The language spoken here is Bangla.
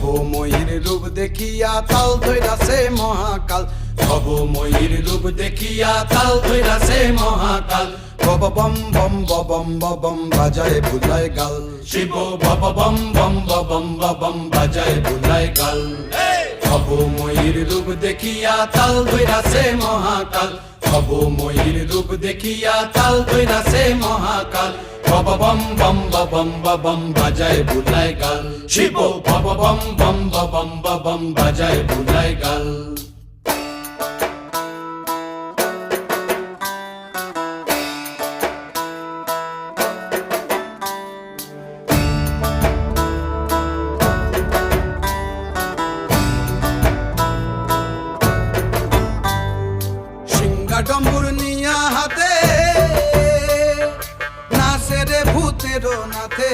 ভবময়ীর রূপ দেখিয়া তাল ধইরাছে মহাকাল, ভবময়ীর রূপ দেখিয়া তাল ধইরাছে মহাকাল। বব বম বম বম বম বাজায় বুলায় গাল, শিব বব বম বম বম বম বাজায় বুলায় গাল। ভবময়ীর রূপ দেখিয়া তাল ধইরাছে মহাকাল, ভবময়ীর রূপ দেখিয়া তাল ধইরাছে মহাকাল। বব বম বম বম বাজায় বুলায় গাল, শিব বব বম বম বম বাজায় বুলায় গাল। ডম্বুর নিয়া হাতে নাচে রে ভূতের নাথে,